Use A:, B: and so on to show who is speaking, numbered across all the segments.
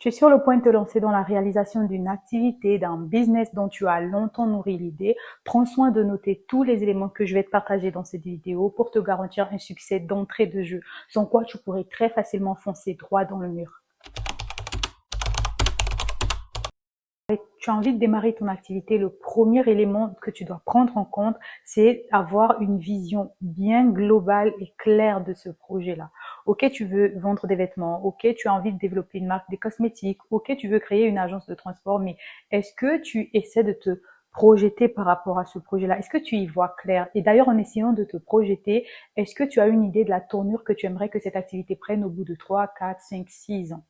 A: Tu es sur le point de te lancer dans la réalisation d'une activité, d'un business dont tu as longtemps nourri l'idée. Prends soin de noter tous les éléments que je vais te partager dans cette vidéo pour te garantir un succès d'entrée de jeu, sans quoi tu pourrais très facilement foncer droit dans le mur. Tu as envie de démarrer ton activité, le premier élément que tu dois prendre en compte, c'est avoir une vision bien globale et claire de ce projet-là. Ok, tu veux vendre des vêtements, ok, tu as envie de développer une marque des cosmétiques, ok, tu veux créer une agence de transport, mais est-ce que tu essaies de te projeter par rapport à ce projet-là? Est-ce que tu y vois clair? Et d'ailleurs, en essayant de te projeter, est-ce que tu as une idée de la tournure que tu aimerais que cette activité prenne au bout de 3, 4, 5, 6 ans?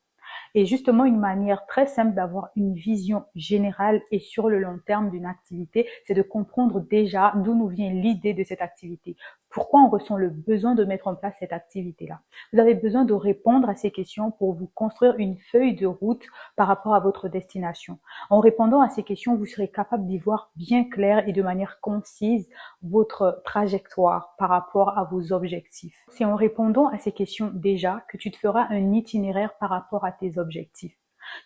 A: Et justement, une manière très simple d'avoir une vision générale et sur le long terme d'une activité, c'est de comprendre déjà d'où nous vient l'idée de cette activité. Pourquoi on ressent le besoin de mettre en place cette activité-là? Vous avez besoin de répondre à ces questions pour vous construire une feuille de route par rapport à votre destination. En répondant à ces questions, vous serez capable d'y voir bien clair et de manière concise votre trajectoire par rapport à vos objectifs. C'est en répondant à ces questions déjà que tu te feras un itinéraire par rapport à tes objectifs.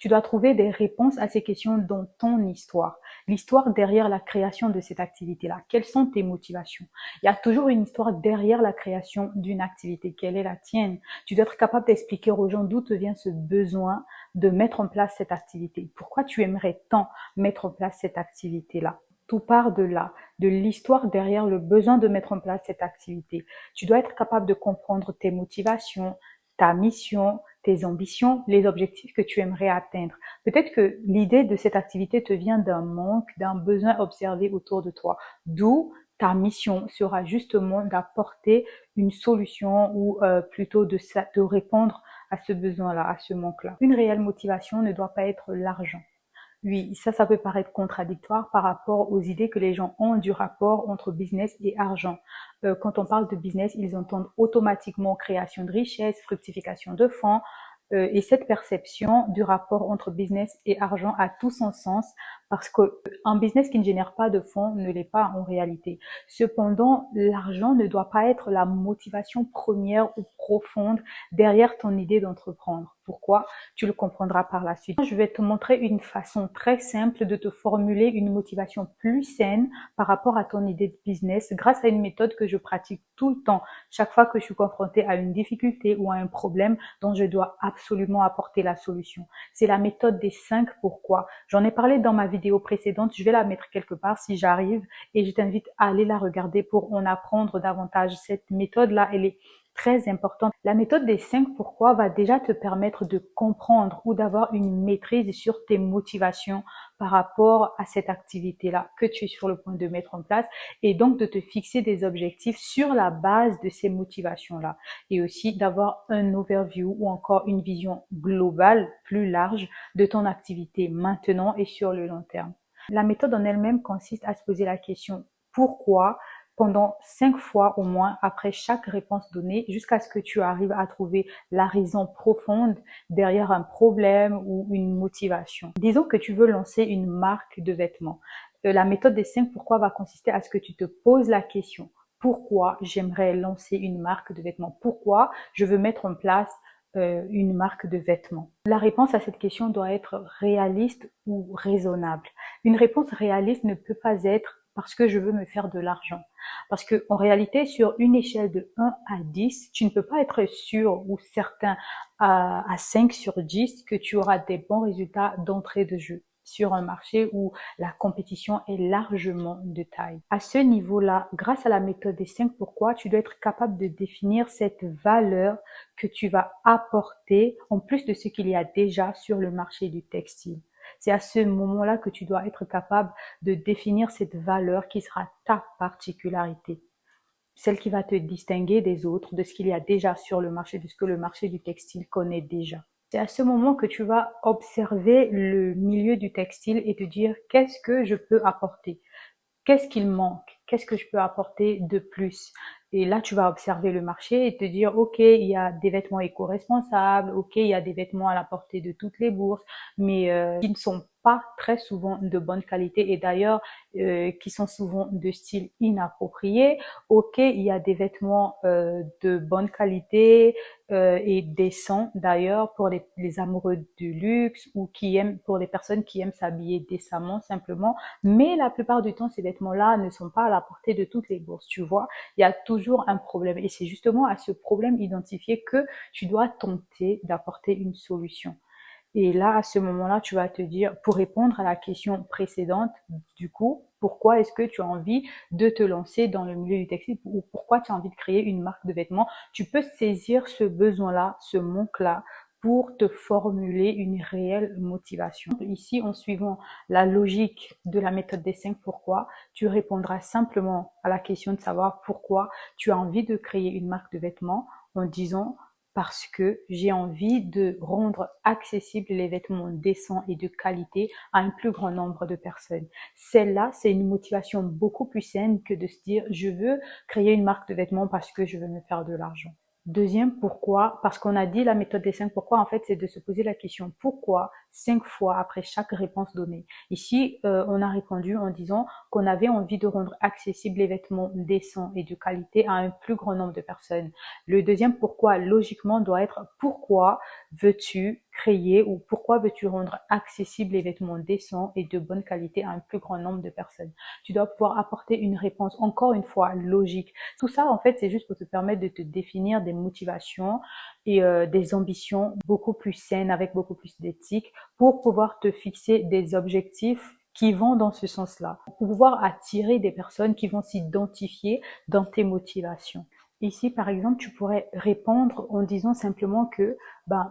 A: Tu dois trouver des réponses à ces questions dans ton histoire. L'histoire derrière la création de cette activité-là. Quelles sont tes motivations? Il y a toujours une histoire derrière la création d'une activité. Quelle est la tienne? Tu dois être capable d'expliquer aux gens d'où te vient ce besoin de mettre en place cette activité. Pourquoi tu aimerais tant mettre en place cette activité-là? Tout part de là, de l'histoire derrière le besoin de mettre en place cette activité. Tu dois être capable de comprendre tes motivations, ta mission, tes ambitions, les objectifs que tu aimerais atteindre. Peut-être que l'idée de cette activité te vient d'un manque, d'un besoin observé autour de toi. D'où ta mission sera justement d'apporter une solution ou plutôt de répondre à ce besoin-là, à ce manque-là. Une réelle motivation ne doit pas être l'argent. Oui, ça peut paraître contradictoire par rapport aux idées que les gens ont du rapport entre business et argent. Quand on parle de business, ils entendent automatiquement création de richesse, fructification de fonds, et cette perception du rapport entre business et argent a tout son sens parce qu'un business qui ne génère pas de fonds ne l'est pas en réalité. Cependant, l'argent ne doit pas être la motivation première ou profonde derrière ton idée d'entreprendre. Pourquoi? Tu le comprendras par la suite. Je vais te montrer une façon très simple de te formuler une motivation plus saine par rapport à ton idée de business grâce à une méthode que je pratique tout le temps. Chaque fois que je suis confrontée à une difficulté ou à un problème dont je dois absolument apporter la solution. C'est la méthode des 5 pourquoi. J'en ai parlé dans ma vidéo précédente, je vais la mettre quelque part si j'arrive et je t'invite à aller la regarder pour en apprendre davantage. Cette méthode-là, elle est très importante. La méthode des 5 pourquoi va déjà te permettre de comprendre ou d'avoir une maîtrise sur tes motivations par rapport à cette activité-là que tu es sur le point de mettre en place et donc de te fixer des objectifs sur la base de ces motivations-là et aussi d'avoir un overview ou encore une vision globale plus large de ton activité maintenant et sur le long terme. La méthode en elle-même consiste à se poser la question pourquoi pendant 5 fois au moins après chaque réponse donnée jusqu'à ce que tu arrives à trouver la raison profonde derrière un problème ou une motivation. Disons que tu veux lancer une marque de vêtements. La méthode des 5 pourquoi va consister à ce que tu te poses la question. Pourquoi j'aimerais lancer une marque de vêtements? Pourquoi je veux mettre en place une marque de vêtements? La réponse à cette question doit être réaliste ou raisonnable. Une réponse réaliste ne peut pas être parce que je veux me faire de l'argent. Parce que en réalité, sur une échelle de 1 à 10, tu ne peux pas être sûr ou certain à 5 sur 10 que tu auras des bons résultats d'entrée de jeu sur un marché où la compétition est largement de taille. À ce niveau-là, grâce à la méthode des 5 pourquoi, tu dois être capable de définir cette valeur que tu vas apporter en plus de ce qu'il y a déjà sur le marché du textile. C'est à ce moment-là que tu dois être capable de définir cette valeur qui sera ta particularité, celle qui va te distinguer des autres, de ce qu'il y a déjà sur le marché, de ce que le marché du textile connaît déjà. C'est à ce moment que tu vas observer le milieu du textile et te dire qu'est-ce que je peux apporter, qu'est-ce qu'il manque, qu'est-ce que je peux apporter de plus. Et là, tu vas observer le marché et te dire, ok, il y a des vêtements éco-responsables, ok, il y a des vêtements à la portée de toutes les bourses, mais qui ne sont pas très souvent de bonne qualité et d'ailleurs qui sont souvent de style inapproprié. Ok, il y a des vêtements de bonne qualité et décents d'ailleurs pour les amoureux du luxe ou qui aiment, pour les personnes qui aiment s'habiller décemment simplement, mais la plupart du temps ces vêtements-là ne sont pas à la portée de toutes les bourses, tu vois. Il y a toujours un problème et c'est justement à ce problème identifié que tu dois tenter d'apporter une solution. Et là, à ce moment-là, tu vas te dire, pour répondre à la question précédente, du coup, pourquoi est-ce que tu as envie de te lancer dans le milieu du textile ou pourquoi tu as envie de créer une marque de vêtements? Tu peux saisir ce besoin-là, ce manque-là, pour te formuler une réelle motivation. Ici, en suivant la logique de la méthode des 5 pourquoi, tu répondras simplement à la question de savoir pourquoi tu as envie de créer une marque de vêtements en disant parce que j'ai envie de rendre accessibles les vêtements décents et de qualité à un plus grand nombre de personnes. Celle-là, c'est une motivation beaucoup plus saine que de se dire je veux créer une marque de vêtements parce que je veux me faire de l'argent. Deuxième, pourquoi? Parce qu'on a dit la méthode des 5 pourquoi, en fait, c'est de se poser la question pourquoi 5 fois après chaque réponse donnée. Ici, on a répondu en disant qu'on avait envie de rendre accessibles les vêtements décents et de qualité à un plus grand nombre de personnes. Le deuxième pourquoi, logiquement, doit être pourquoi veux-tu créer ou pourquoi veux-tu rendre accessibles les vêtements décents et de bonne qualité à un plus grand nombre de personnes. Tu dois pouvoir apporter une réponse, encore une fois, logique. Tout ça, en fait, c'est juste pour te permettre de te définir des motivations et des ambitions beaucoup plus saines, avec beaucoup plus d'éthique, pour pouvoir te fixer des objectifs qui vont dans ce sens-là, pour pouvoir attirer des personnes qui vont s'identifier dans tes motivations. Ici, par exemple, tu pourrais répondre en disant simplement que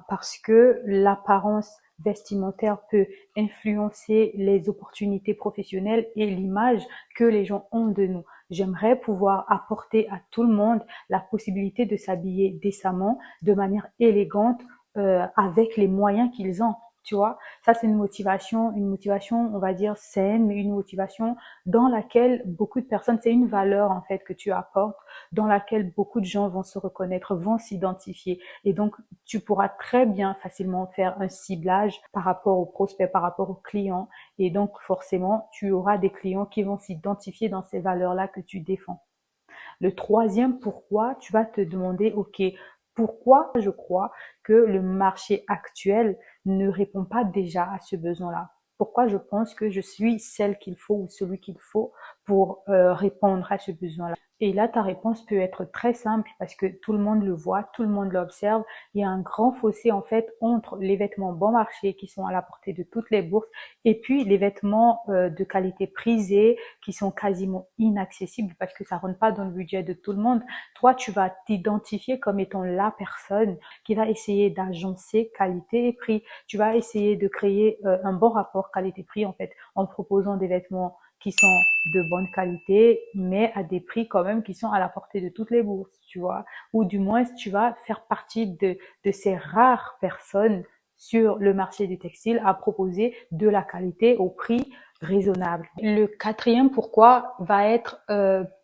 A: parce que l'apparence vestimentaire peut influencer les opportunités professionnelles et l'image que les gens ont de nous. J'aimerais pouvoir apporter à tout le monde la possibilité de s'habiller décemment, de manière élégante, avec les moyens qu'ils ont. Tu vois, ça c'est une motivation, on va dire saine, mais une motivation dans laquelle beaucoup de personnes, c'est une valeur en fait que tu apportes, dans laquelle beaucoup de gens vont se reconnaître, vont s'identifier. Et donc, tu pourras très bien facilement faire un ciblage par rapport aux prospects, par rapport aux clients. Et donc, forcément, tu auras des clients qui vont s'identifier dans ces valeurs-là que tu défends. Le troisième pourquoi, tu vas te demander, ok, pourquoi je crois que le marché actuel ne répond pas déjà à ce besoin-là? Pourquoi je pense que je suis celle qu'il faut ou celui qu'il faut pour répondre à ce besoin-là? Et là, ta réponse peut être très simple parce que tout le monde le voit, tout le monde l'observe. Il y a un grand fossé en fait entre les vêtements bon marché qui sont à la portée de toutes les bourses et puis les vêtements de qualité prisée qui sont quasiment inaccessibles parce que ça rentre pas dans le budget de tout le monde. Toi, tu vas t'identifier comme étant la personne qui va essayer d'agencer qualité et prix. Tu vas essayer de créer un bon rapport qualité-prix en fait en proposant des vêtements qui sont de bonne qualité, mais à des prix quand même qui sont à la portée de toutes les bourses, tu vois. Ou du moins, tu vas faire partie de ces rares personnes sur le marché du textile à proposer de la qualité au prix raisonnable. Le quatrième pourquoi va être,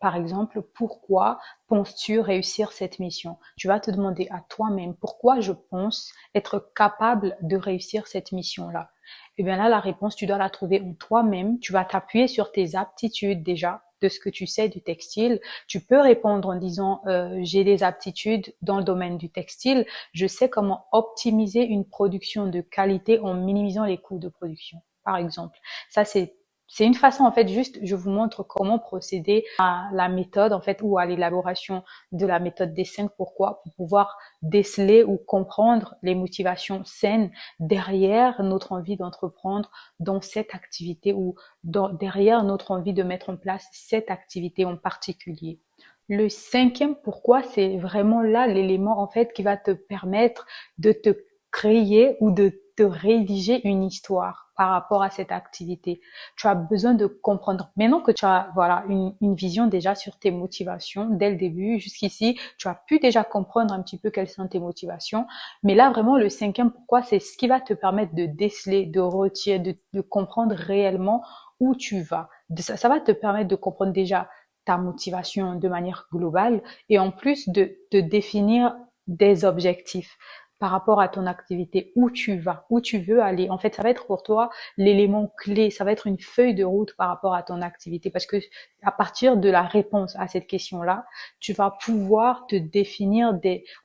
A: par exemple, pourquoi penses-tu réussir cette mission? Tu vas te demander à toi-même pourquoi je pense être capable de réussir cette mission-là. Et bien là, la réponse, tu dois la trouver en toi-même. Tu vas t'appuyer sur tes aptitudes déjà, de ce que tu sais du textile. Tu peux répondre en disant j'ai des aptitudes dans le domaine du textile. Je sais comment optimiser une production de qualité en minimisant les coûts de production, par exemple. Ça, c'est une façon, en fait, juste, je vous montre comment procéder à la méthode, en fait, ou à l'élaboration de la méthode des 5 pourquoi, pour pouvoir déceler ou comprendre les motivations saines derrière notre envie d'entreprendre dans cette activité ou derrière notre envie de mettre en place cette activité en particulier. Le cinquième pourquoi, c'est vraiment là l'élément, en fait, qui va te permettre de te créer ou de te rédiger une histoire par rapport à cette activité. Tu as besoin de comprendre. Maintenant que tu as voilà une vision déjà sur tes motivations dès le début, jusqu'ici, tu as pu déjà comprendre un petit peu quelles sont tes motivations. Mais là, vraiment, le cinquième pourquoi, c'est ce qui va te permettre de déceler, de retirer, de comprendre réellement où tu vas. Ça va te permettre de comprendre déjà ta motivation de manière globale et en plus de définir des objectifs. par rapport à ton activité, où tu vas, où tu veux aller. En fait, ça va être pour toi l'élément clé, ça va être une feuille de route par rapport à ton activité parce que à partir de la réponse à cette question-là, tu vas pouvoir te définir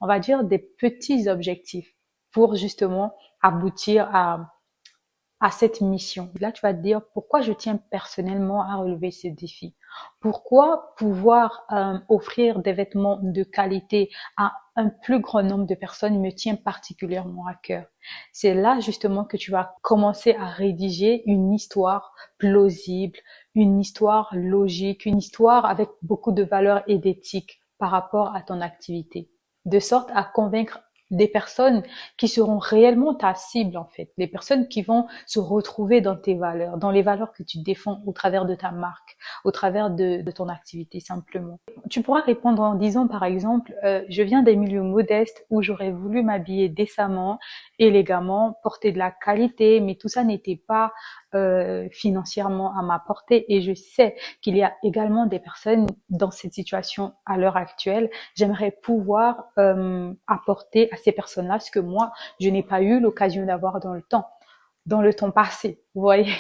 A: on va dire, des petits objectifs pour justement aboutir à cette mission. Là, tu vas te dire pourquoi je tiens personnellement à relever ce défi. Pourquoi pouvoir offrir des vêtements de qualité à un plus grand nombre de personnes me tient particulièrement à cœur. C'est là justement que tu vas commencer à rédiger une histoire plausible, une histoire logique, une histoire avec beaucoup de valeurs et d'éthique par rapport à ton activité, de sorte à convaincre des personnes qui seront réellement ta cible en fait, les personnes qui vont se retrouver dans tes valeurs, dans les valeurs que tu défends au travers de ta marque, au travers de ton activité simplement. Tu pourras répondre en disant par exemple, je viens des milieux modestes où j'aurais voulu m'habiller décemment, élégamment, porter de la qualité, mais tout ça n'était pas financièrement à ma portée et je sais qu'il y a également des personnes dans cette situation à l'heure actuelle. J'aimerais pouvoir apporter à ces personnes-là ce que moi, je n'ai pas eu l'occasion d'avoir dans le temps passé. Vous voyez,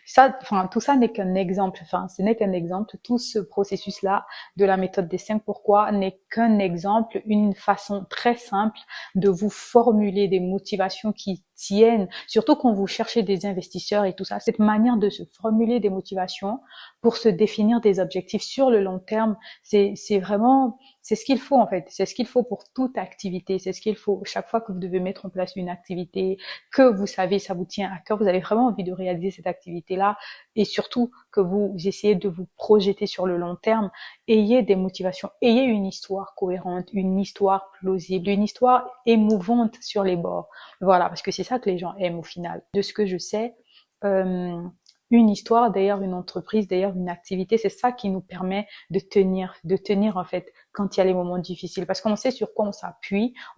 A: ça, enfin, tout ça n'est qu'un exemple. Enfin, ce n'est qu'un exemple. Tout ce processus-là de la méthode des 5 pourquoi n'est qu'un exemple, une façon très simple de vous formuler des motivations qui tiennent, surtout quand vous cherchez des investisseurs et tout ça. Cette manière de se formuler des motivations pour se définir des objectifs sur le long terme, c'est vraiment, c'est ce qu'il faut en fait. C'est ce qu'il faut pour toute activité. C'est ce qu'il faut chaque fois que vous devez mettre en place une activité, que vous savez, ça vous tient à cœur, vous avez vraiment envie de réaliser cette activité-là et surtout que vous essayez de vous projeter sur le long terme, ayez des motivations, ayez une histoire cohérente, une histoire plausible, une histoire émouvante sur les bords. Voilà, parce que c'est ça que les gens aiment au final. De ce que je sais, euh, une histoire, d'ailleurs une entreprise, d'ailleurs une activité, c'est ça qui nous permet de tenir en fait quand il y a les moments difficiles. Parce qu'on sait sur quoi on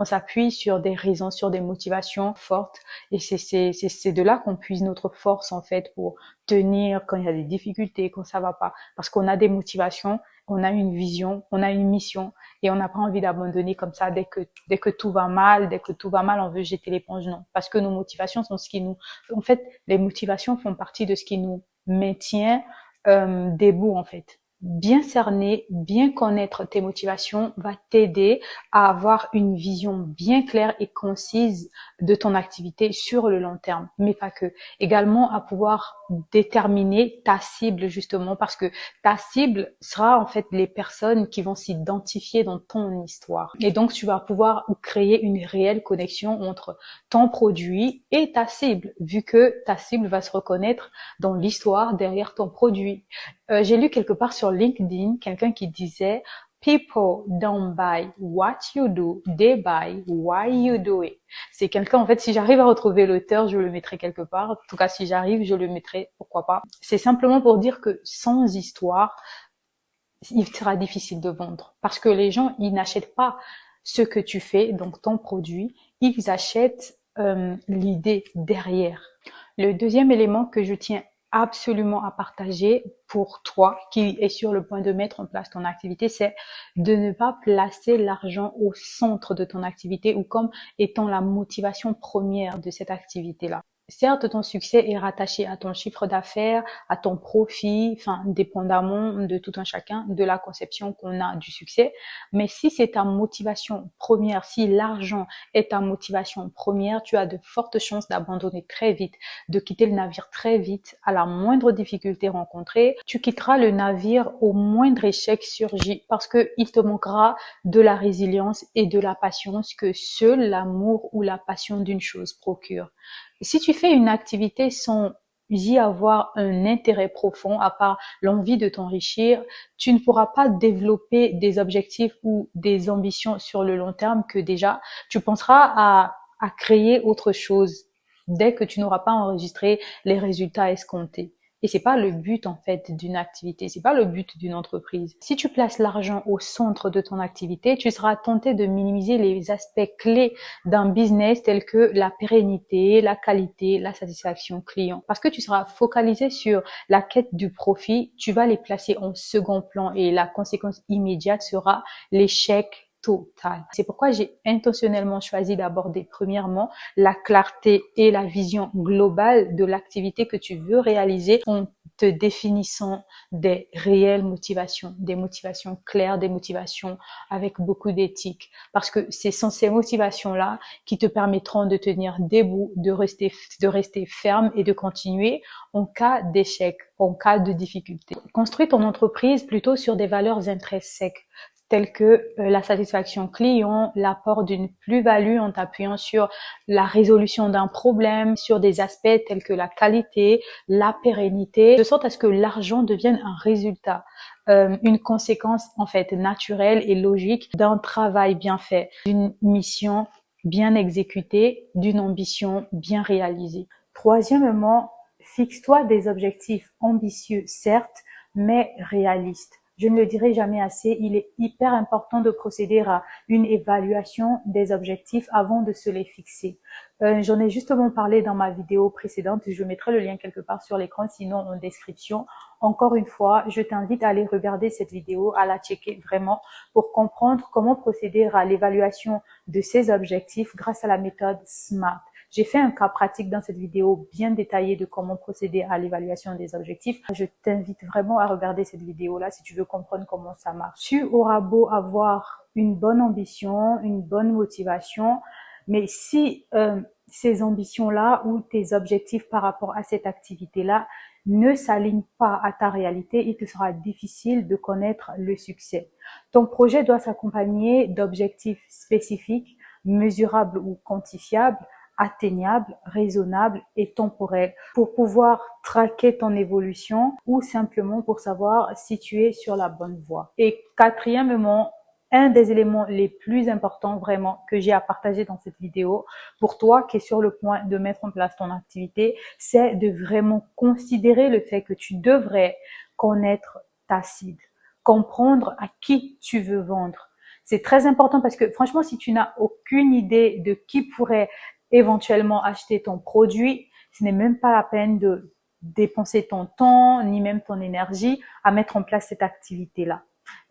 A: s'appuie sur des raisons, sur des motivations fortes et c'est de là qu'on puise notre force en fait pour tenir quand il y a des difficultés, quand ça va pas. Parce qu'on a des motivations, on a une vision, on a une mission et on n'a pas envie d'abandonner comme ça dès que tout va mal, on veut jeter l'éponge, non. Parce que nos motivations sont ce qui nous, en fait, les motivations font partie de ce qui nous maintient debout en fait. Bien cerner, bien connaître tes motivations va t'aider à avoir une vision bien claire et concise de ton activité sur le long terme, mais pas que. Également à pouvoir déterminer ta cible justement parce que ta cible sera en fait les personnes qui vont s'identifier dans ton histoire. Et donc tu vas pouvoir créer une réelle connexion entre ton produit et ta cible, vu que ta cible va se reconnaître dans l'histoire derrière ton produit. J'ai lu quelque part sur LinkedIn quelqu'un qui disait People don't buy what you do, they buy why you do it. C'est quelqu'un, en fait, si j'arrive à retrouver l'auteur, je le mettrai quelque part. En tout cas, si j'arrive, je le mettrai, pourquoi pas. C'est simplement pour dire que sans histoire, il sera difficile de vendre. Parce que les gens, ils n'achètent pas ce que tu fais, donc ton produit, ils achètent l'idée derrière. Le deuxième élément que je tiens absolument à partager pour toi qui est sur le point de mettre en place ton activité, c'est de ne pas placer l'argent au centre de ton activité ou comme étant la motivation première de cette activité-là. Certes, ton succès est rattaché à ton chiffre d'affaires, à ton profit, enfin, dépendamment de tout un chacun, de la conception qu'on a du succès. Mais si c'est ta motivation première, si l'argent est ta motivation première, tu as de fortes chances d'abandonner très vite, de quitter le navire très vite à la moindre difficulté rencontrée. Tu quitteras le navire au moindre échec surgi parce que il te manquera de la résilience et de la patience que seul l'amour ou la passion d'une chose procure. Si tu fais une activité sans y avoir un intérêt profond, à part l'envie de t'enrichir, tu ne pourras pas développer des objectifs ou des ambitions sur le long terme que déjà tu penseras à créer autre chose dès que tu n'auras pas enregistré les résultats escomptés. Et c'est pas le but, en fait, d'une activité. C'est pas le but d'une entreprise. Si tu places l'argent au centre de ton activité, tu seras tenté de minimiser les aspects clés d'un business tels que la pérennité, la qualité, la satisfaction client. Parce que tu seras focalisé sur la quête du profit, tu vas les placer en second plan et la conséquence immédiate sera l'échec totale. C'est pourquoi j'ai intentionnellement choisi d'aborder premièrement la clarté et la vision globale de l'activité que tu veux réaliser en te définissant des réelles motivations, des motivations claires, des motivations avec beaucoup d'éthique. Parce que ce sont ces motivations-là qui te permettront de tenir debout, de rester ferme et de continuer en cas d'échec, en cas de difficulté. Construis ton entreprise plutôt sur des valeurs intrinsèques telles que la satisfaction client, l'apport d'une plus-value en t'appuyant sur la résolution d'un problème, sur des aspects tels que la qualité, la pérennité, de sorte à ce que l'argent devienne un résultat, une conséquence en fait naturelle et logique d'un travail bien fait, d'une mission bien exécutée, d'une ambition bien réalisée. Troisièmement, fixe-toi des objectifs ambitieux, certes, mais réalistes. Je ne le dirai jamais assez, il est hyper important de procéder à une évaluation des objectifs avant de se les fixer. J'en ai justement parlé dans ma vidéo précédente, je mettrai le lien quelque part sur l'écran, sinon en description. Encore une fois, je t'invite à aller regarder cette vidéo, à la checker vraiment pour comprendre comment procéder à l'évaluation de ces objectifs grâce à la méthode SMART. J'ai fait un cas pratique dans cette vidéo bien détaillé de comment procéder à l'évaluation des objectifs. Je t'invite vraiment à regarder cette vidéo-là si tu veux comprendre comment ça marche. Tu auras beau avoir une bonne ambition, une bonne motivation, mais si ces ambitions-là ou tes objectifs par rapport à cette activité-là ne s'alignent pas à ta réalité, il te sera difficile de connaître le succès. Ton projet doit s'accompagner d'objectifs spécifiques, mesurables ou quantifiables, atteignable, raisonnable et temporel pour pouvoir traquer ton évolution ou simplement pour savoir si tu es sur la bonne voie. Et quatrièmement, un des éléments les plus importants vraiment que j'ai à partager dans cette vidéo pour toi qui es sur le point de mettre en place ton activité, c'est de vraiment considérer le fait que tu devrais connaître ta cible, comprendre à qui tu veux vendre. C'est très important parce que franchement, si tu n'as aucune idée de qui pourrait éventuellement acheter ton produit, ce n'est même pas la peine de dépenser ton temps, ni même ton énergie à mettre en place cette activité-là.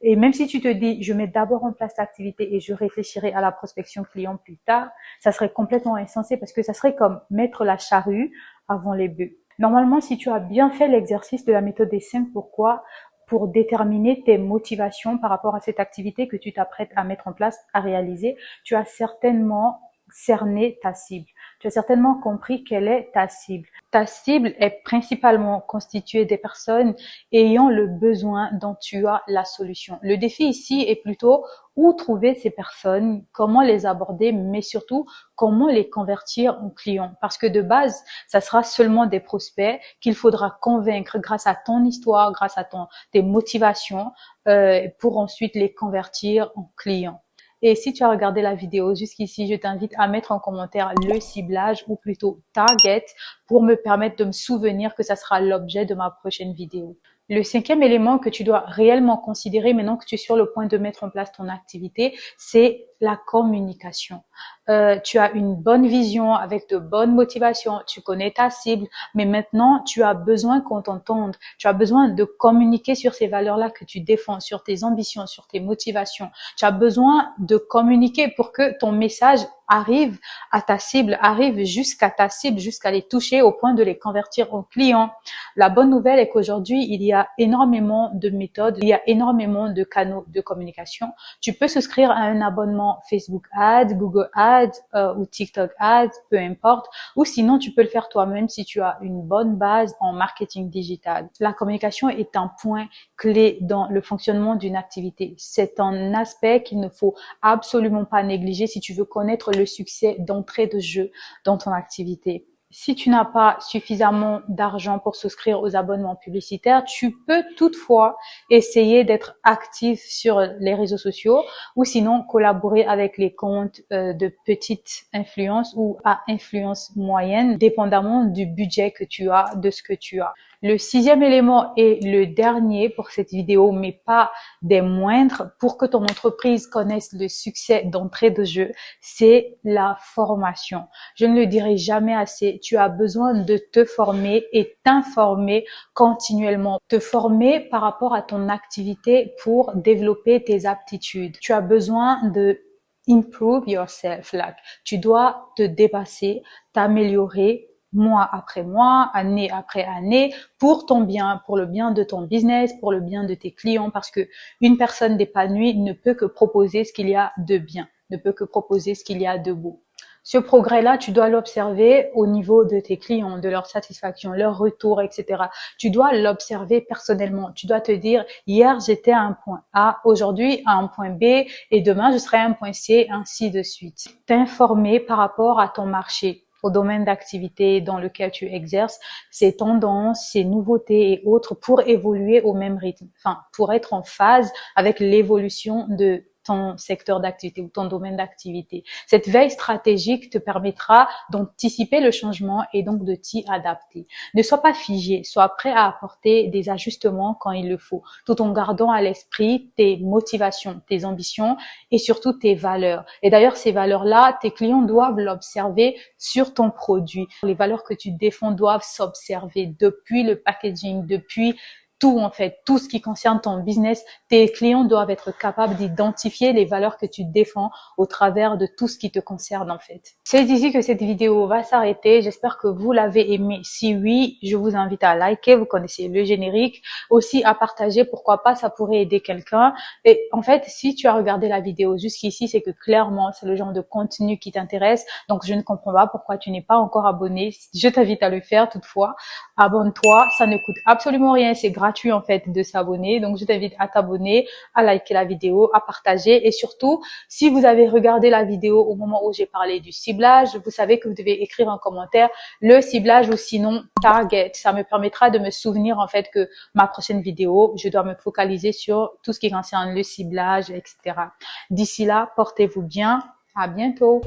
A: Et même si tu te dis, je mets d'abord en place l'activité et je réfléchirai à la prospection client plus tard, ça serait complètement insensé parce que ça serait comme mettre la charrue avant les bœufs. Normalement, si tu as bien fait l'exercice de la méthode des 5 pourquoi, pour déterminer tes motivations par rapport à cette activité que tu t'apprêtes à mettre en place, à réaliser, tu as certainement cerner ta cible. Tu as certainement compris quelle est ta cible. Ta cible est principalement constituée des personnes ayant le besoin dont tu as la solution. Le défi ici est plutôt où trouver ces personnes, comment les aborder, mais surtout comment les convertir en clients. Parce que de base, ça sera seulement des prospects qu'il faudra convaincre grâce à ton histoire, grâce à tes motivations, pour ensuite les convertir en clients. Et si tu as regardé la vidéo jusqu'ici, je t'invite à mettre en commentaire le ciblage ou plutôt target pour me permettre de me souvenir que ça sera l'objet de ma prochaine vidéo. Le cinquième élément que tu dois réellement considérer maintenant que tu es sur le point de mettre en place ton activité, c'est la communication. Tu as une bonne vision avec de bonnes motivations, tu connais ta cible, mais maintenant tu as besoin qu'on t'entende, tu as besoin de communiquer sur ces valeurs-là que tu défends, sur tes ambitions, sur tes motivations. Tu as besoin de communiquer pour que ton message arrive à ta cible, arrive jusqu'à ta cible, jusqu'à les toucher au point de les convertir en clients. La bonne nouvelle est qu'aujourd'hui, il y a énormément de méthodes, il y a énormément de canaux de communication. Tu peux souscrire à un abonnement Facebook Ads, Google Ads ou TikTok Ads, peu importe. Ou sinon, tu peux le faire toi-même si tu as une bonne base en marketing digital. La communication est un point clé dans le fonctionnement d'une activité. C'est un aspect qu'il ne faut absolument pas négliger si tu veux connaître le succès d'entrée de jeu dans ton activité. Si tu n'as pas suffisamment d'argent pour souscrire aux abonnements publicitaires, tu peux toutefois essayer d'être actif sur les réseaux sociaux ou sinon collaborer avec les comptes de petite influence ou à influence moyenne, dépendamment du budget que tu as, de ce que tu as. Le sixième élément et le dernier pour cette vidéo, mais pas des moindres, pour que ton entreprise connaisse le succès d'entrée de jeu, c'est la formation. Je ne le dirai jamais assez, tu as besoin de te former et t'informer continuellement. Te former par rapport à ton activité pour développer tes aptitudes. Tu as besoin de improve yourself, like, tu dois te dépasser, t'améliorer mois après mois, année après année, pour ton bien, pour le bien de ton business, pour le bien de tes clients, parce que une personne épanouie ne peut que proposer ce qu'il y a de bien, ne peut que proposer ce qu'il y a de beau. Ce progrès-là, tu dois l'observer au niveau de tes clients, de leur satisfaction, leur retour, etc. Tu dois l'observer personnellement. Tu dois te dire, hier, j'étais à un point A, aujourd'hui à un point B, et demain, je serai à un point C, ainsi de suite. T'informer par rapport à ton marché, au domaine d'activité dans lequel tu exerces, ses tendances, ses nouveautés et autres pour évoluer au même rythme, enfin, pour être en phase avec l'évolution de ton secteur d'activité ou ton domaine d'activité. Cette veille stratégique te permettra d'anticiper le changement et donc de t'y adapter. Ne sois pas figé, sois prêt à apporter des ajustements quand il le faut, tout en gardant à l'esprit tes motivations, tes ambitions et surtout tes valeurs. Et d'ailleurs, ces valeurs-là, tes clients doivent l'observer sur ton produit. Les valeurs que tu défends doivent s'observer depuis le packaging, depuis tout en fait, tout ce qui concerne ton business. Tes clients doivent être capables d'identifier les valeurs que tu défends au travers de tout ce qui te concerne en fait. C'est ici que cette vidéo va s'arrêter. J'espère que vous l'avez aimé. Si oui, je vous invite à liker. Vous connaissez le générique. Aussi à partager. Pourquoi pas, ça pourrait aider quelqu'un. Et en fait, si tu as regardé la vidéo jusqu'ici, c'est que clairement, c'est le genre de contenu qui t'intéresse. Donc, je ne comprends pas pourquoi tu n'es pas encore abonné. Je t'invite à le faire toutefois. Abonne-toi. Ça ne coûte absolument rien. C'est gratuit en fait de s'abonner. Donc, je t'invite à t'abonner, à liker la vidéo, à partager et surtout, si vous avez regardé la vidéo au moment où j'ai parlé du ciblage, vous savez que vous devez écrire en commentaire le ciblage ou sinon target. Ça me permettra de me souvenir en fait que ma prochaine vidéo, je dois me focaliser sur tout ce qui concerne le ciblage, etc. D'ici là, portez-vous bien. À bientôt.